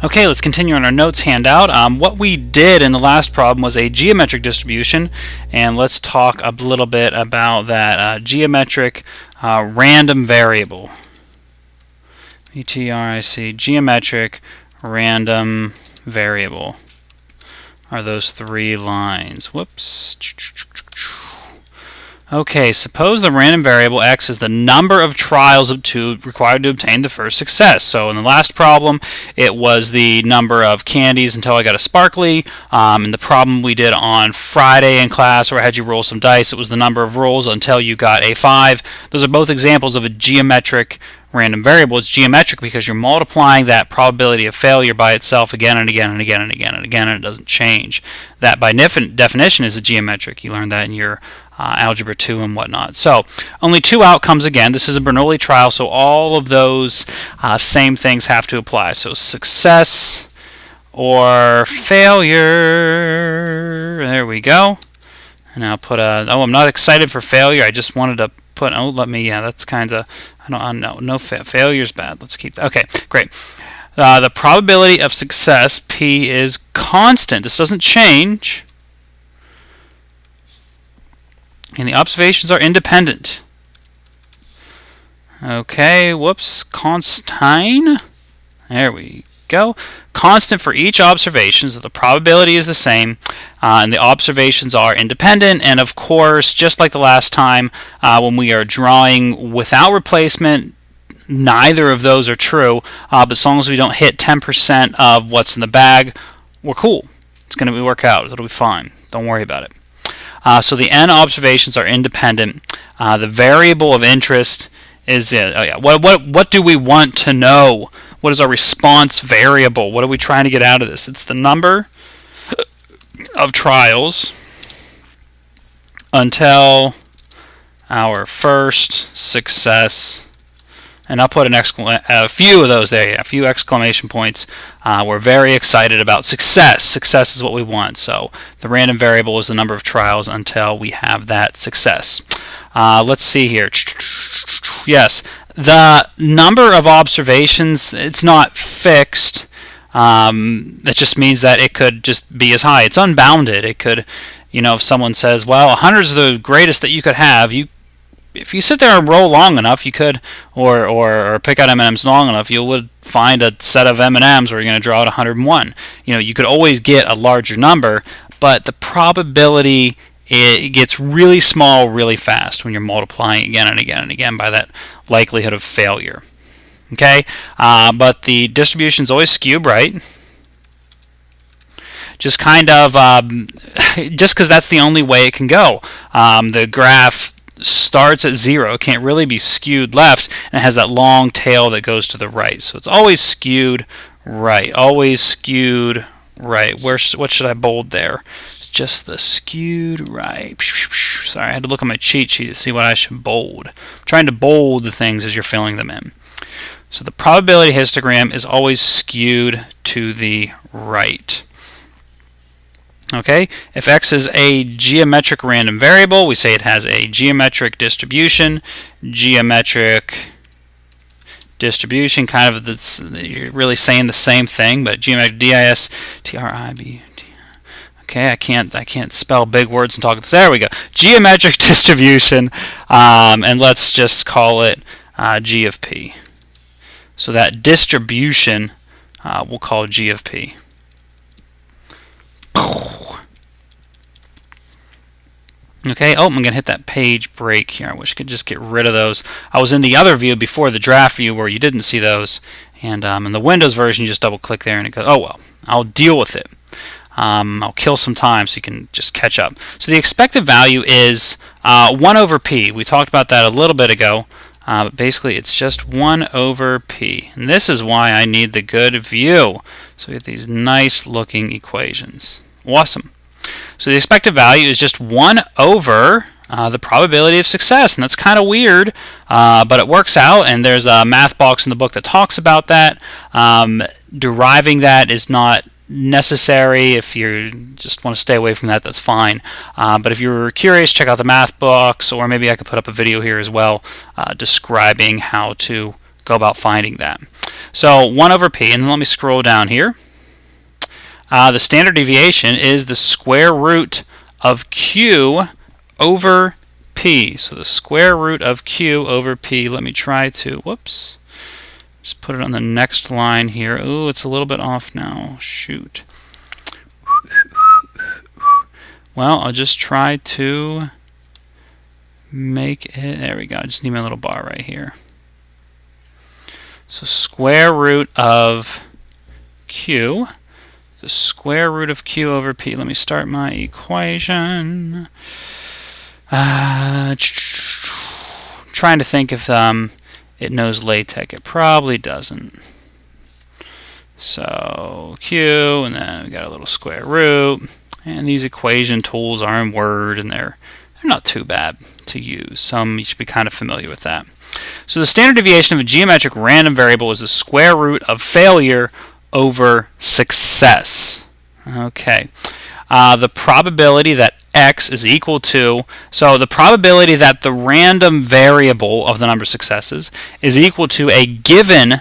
Okay, let's continue on our notes handout. What we did in the last problem was a geometric distribution, and let's talk a little bit about that geometric random variable. ETRIC, geometric random variable are those three lines. Whoops. Okay, suppose the random variable x is the number of trials required to obtain the first success. So in the last problem, it was the number of candies until I got a sparkly. In the problem we did on Friday in class, where I had you roll some dice, it was the number of rolls until you got a 5. Those are both examples of a geometric random variable. It's geometric because you're multiplying that probability of failure by itself again and again and again and again and again, and it doesn't change. That by definition is a geometric. You learned that in your Algebra 2 and whatnot. So only two outcomes again. This is a Bernoulli trial, so all of those same things have to apply. So success or failure. There we go. And I'll put I'm not excited for failure. I just wanted to put, that's kind of, no, failure's bad. Let's keep that. Okay, great. The probability of success, P, is constant. This doesn't change. And the observations are independent. Okay, whoops, constant. There we go. Constant for each observation, so the probability is the same, and the observations are independent. And of course, just like the last time, when we are drawing without replacement, neither of those are true, but as long as we don't hit 10% of what's in the bag, we're cool. It's going to work out. It'll be fine. Don't worry about it. So the n observations are independent. The variable of interest is what do we want to know? What is our response variable? What are we trying to get out of this? It's the number of trials until our first success. And I'll put a few of those there, a few exclamation points. We're very excited about success. Success is what we want. So the random variable is the number of trials until we have that success. Let's see here. Yes, the number of observations, it's not fixed. That just means that it could just be as high. It's unbounded. It could, if someone says, well, 100 is the greatest that you could have, if you sit there and roll long enough, you could, or pick out M&Ms long enough, you would find a set of M&Ms where you're going to draw out 101. You could always get a larger number, but the probability, it gets really small really fast when you're multiplying again and again and again by that likelihood of failure. Okay, but the distribution is always skewed right. Just kind of, just because that's the only way it can go. The graph starts at 0, it can't really be skewed left, and it has that long tail that goes to the right. So it's always skewed right. Always skewed right. What should I bold there? It's just the skewed right. Sorry, I had to look at my cheat sheet to see what I should bold. I'm trying to bold the things as you're filling them in. So the probability histogram is always skewed to the right. Okay, if x is a geometric random variable, we say it has a geometric distribution. Geometric distribution, kind of, you're really saying the same thing, but geometric, D-I-S-T-R-I-B. Okay, I can't spell big words and talk. There we go. Geometric distribution, and let's just call it G of P. So that distribution we'll call G of P. Okay, I'm going to hit that page break here. I wish I could just get rid of those. I was in the other view before, the draft view, where you didn't see those. And in the Windows version, you just double click there and it goes, oh well, I'll deal with it. I'll kill some time so you can just catch up. So the expected value is 1 over P. We talked about that a little bit ago. But basically, it's just 1 over P. And this is why I need the good view. So we get these nice looking equations. Awesome. So the expected value is just 1 over the probability of success. And that's kind of weird, but it works out. And there's a math box in the book that talks about that. Deriving that is not necessary. If you just want to stay away from that, that's fine. But if you're curious, check out the math box, or maybe I could put up a video here as well describing how to go about finding that. So 1 over p, and then let me scroll down here. The standard deviation is the square root of q over p. So the square root of q over p. Let me try to, whoops, just put it on the next line here. Ooh, it's a little bit off now. Shoot. Well, I'll just try to make it, there we go. I just need my little bar right here. So square root of q, the square root of q over p. Let me start my equation. Trying to think if it knows LaTeX. It probably doesn't. So q, and then we got a little square root. And these equation tools are in Word, and they're not too bad to use. You should be kind of familiar with that. So the standard deviation of a geometric random variable is the square root of failure over success. Okay. The probability that x is equal to, so the probability that the random variable of the number of successes is equal to a given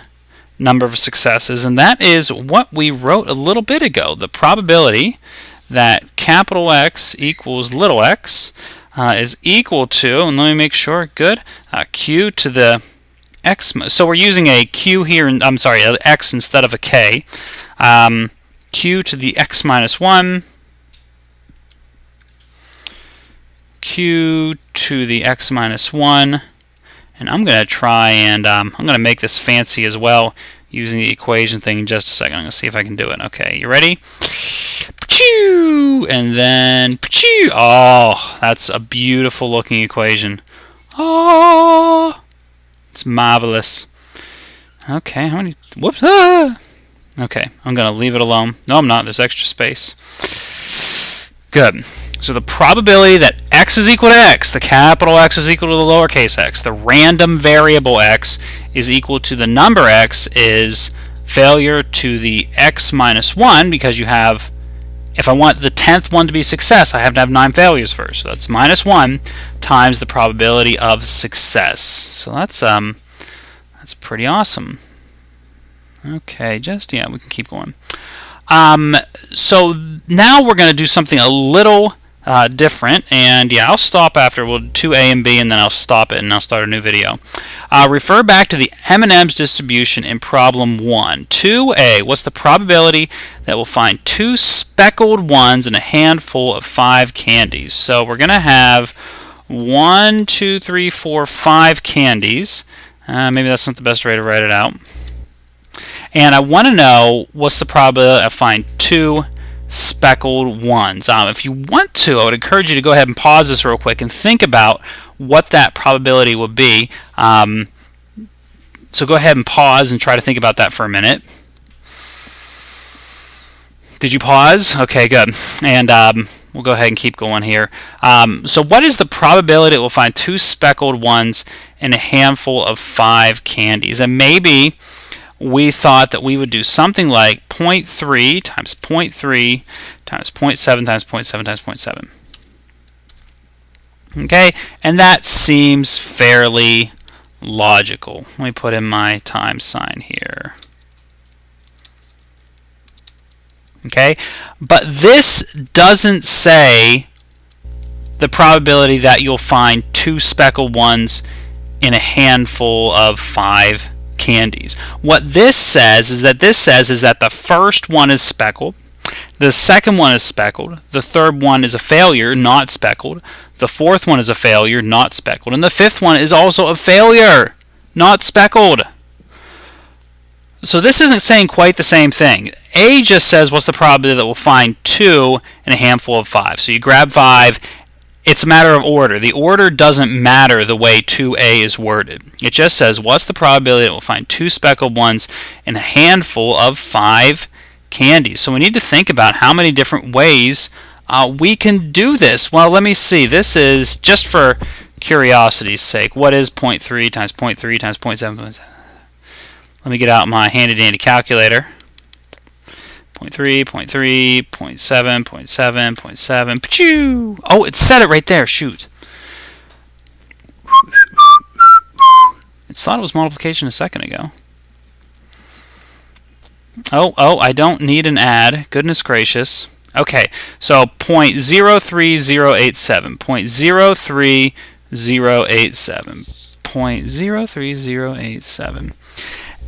number of successes, and that is what we wrote a little bit ago. The probability that capital X equals little x is equal to, and let me make sure, good, q to the x. So we're using a q here, I'm sorry, an x instead of a k. Q to the x minus 1, q to the x minus 1, and I'm going to try and I'm going to make this fancy as well using the equation thing in just a second. I'm going to see if I can do it. Okay, you ready? And then, oh, that's a beautiful looking equation. Oh, it's marvelous. Okay, how many, whoops, okay, I'm going to leave it alone. No, I'm not, there's extra space. Good. So the probability that x is equal to x, the capital X is equal to the lowercase x, the random variable x is equal to the number x is failure to the x minus 1, because you have, if I want the 10th one to be success, I have to have 9 failures first. So that's minus 1 times the probability of success. So that's pretty awesome. Okay, yeah, we can keep going. So now we're going to do something a little different, and yeah, I'll stop after. We'll do 2a and b, and then I'll stop it and I'll start a new video. Refer back to the M&M's distribution in problem 1. 2a, what's the probability that we'll find 2 speckled ones and a handful of 5 candies? So we're going to have 1, 2, 3, 4, 5 candies. Maybe that's not the best way to write it out. And I want to know what's the probability I find 2 speckled ones. If you want to, I would encourage you to go ahead and pause this real quick and think about what that probability would be. So go ahead and pause and try to think about that for a minute. Did you pause? Okay, good. And we'll go ahead and keep going here. So what is the probability that we'll find 2 speckled ones and a handful of 5 candies? And maybe we thought that we would do something like 0.3 times 0.3 times 0.7 times 0.7 times 0.7. Okay, and that seems fairly logical. Let me put in my times sign here. Okay, but this doesn't say the probability that you'll find 2 speckled ones in a handful of 5 candies. What this says is that the first one is speckled, the second one is speckled, the third one is a failure, not speckled, the fourth one is a failure, not speckled, and the fifth one is also a failure, not speckled. So this isn't saying quite the same thing. A just says what's the probability that we'll find 2 in a handful of 5. So you grab 5. It's a matter of order. The order doesn't matter the way 2a is worded. It just says what's the probability that we'll find 2 speckled ones in a handful of 5 candies. So we need to think about how many different ways we can do this. Well, let me see. This is just for curiosity's sake. What is 0.3 times 0.3 times 0.7? Let me get out my handy-dandy calculator. 0.3, 0.3, 0.7, 0.7, 0.7. Pachoo! Oh, it said it right there. Shoot. It thought it was multiplication a second ago. Oh, I don't need an add. Goodness gracious. Okay, so 0.03087. 0.03087. 0.03087.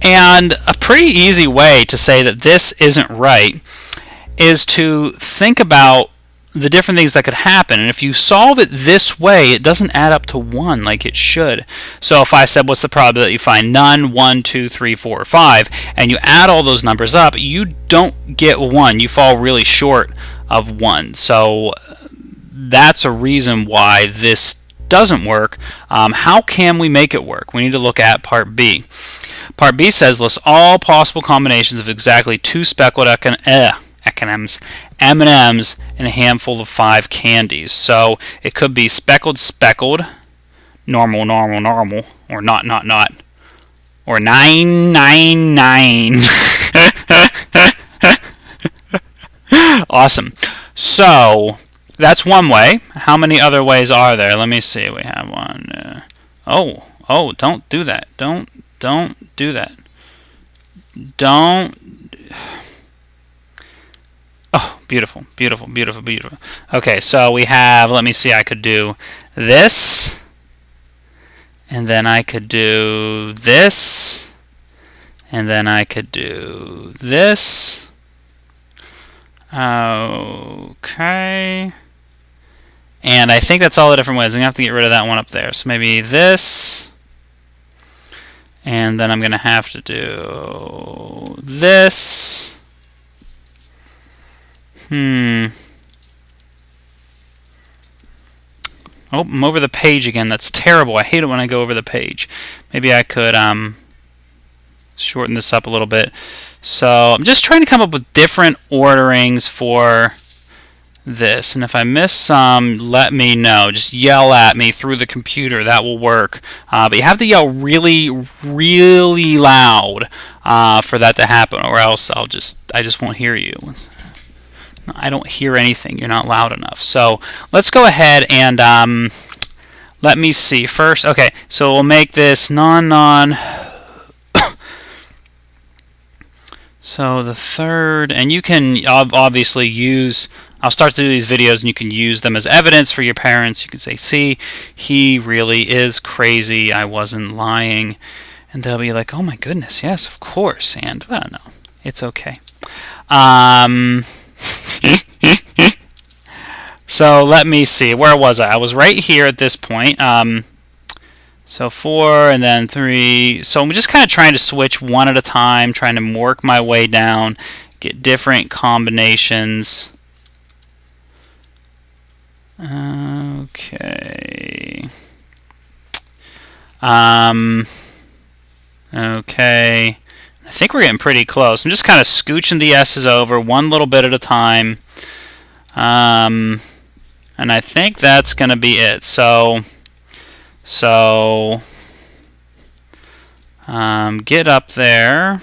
And a pretty easy way to say that this isn't right is to think about the different things that could happen. And if you solve it this way, it doesn't add up to 1 like it should. So if I said, what's the probability you find none, 1, 2, 3, 4, or 5, and you add all those numbers up, you don't get 1. You fall really short of 1. So that's a reason why this doesn't work. How can we make it work? We need to look at part B. Part B says list all possible combinations of exactly 2 speckled M&Ms and a handful of 5 candies. So it could be speckled, normal, or not, or 999. Awesome. So that's one way. How many other ways are there? Let me see. We have one. Oh, don't do that. Don't do that. Don't. Oh, beautiful. Okay, so we have, let me see, I could do this, and then I could do this, and then I could do this. Okay. And I think that's all the different ways. I'm going to have to get rid of that one up there. So maybe this, and then I'm going to have to do this. Oh, I'm over the page again. That's terrible. I hate it when I go over the page. Maybe I could shorten this up a little bit. So I'm just trying to come up with different orderings for this. And if I miss some, let me know. Just yell at me through the computer. That will work. But you have to yell really, really loud for that to happen, or else I just won't hear you. I don't hear anything. You're not loud enough. So let's go ahead and let me see first. Okay, so we'll make this non. So the third, and you can obviously use, I'll start to do these videos and you can use them as evidence for your parents. You can say, see, he really is crazy. I wasn't lying. And they'll be like, oh my goodness, yes, of course. And, well, no, it's okay. So let me see. Where was I? I was right here at this point. So 4 and then 3. So I'm just kind of trying to switch one at a time, trying to work my way down, get different combinations. Okay. Okay. I think we're getting pretty close. I'm just kind of scooching the S's over one little bit at a time. And I think that's going to be it. So get up there.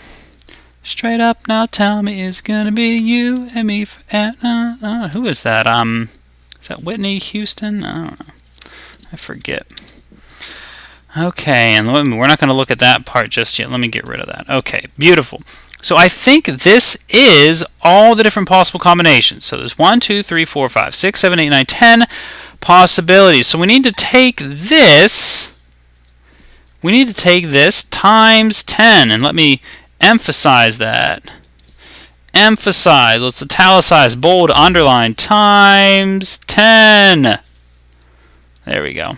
Straight up now, tell me it's going to be you and me. Who is that? Is that Whitney Houston? I don't know. I forget. Okay, and we're not going to look at that part just yet. Let me get rid of that. Okay, beautiful. So I think this is all the different possible combinations. So there's 1, 2, 3, 4, 5, 6, 7, 8, 9, 10 possibilities. So we need to take this. We need to take this times 10. And let me emphasize that. Emphasize. Let's italicize, bold, underline, times 10. There we go.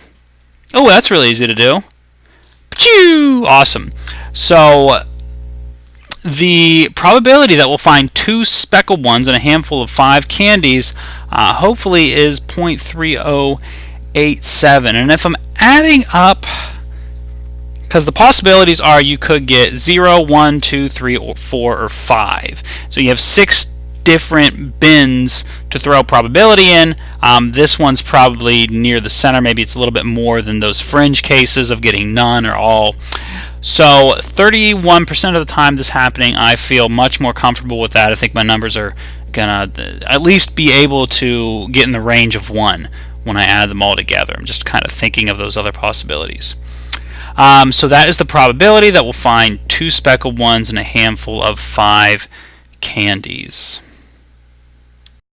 Oh, that's really easy to do. Pachoo! Awesome. So the probability that we'll find 2 speckled ones and a handful of 5 candies hopefully is 0.3087. And if I'm adding up, because the possibilities are you could get 0, 1, 2, 3, or 4, or 5. So you have 6 different bins to throw probability in. This one's probably near the center. Maybe it's a little bit more than those fringe cases of getting none or all. So 31% of the time this is happening, I feel much more comfortable with that. I think my numbers are going to at least be able to get in the range of 1 when I add them all together. I'm just kind of thinking of those other possibilities. So that is the probability that we'll find 2 speckled ones and a handful of 5 candies.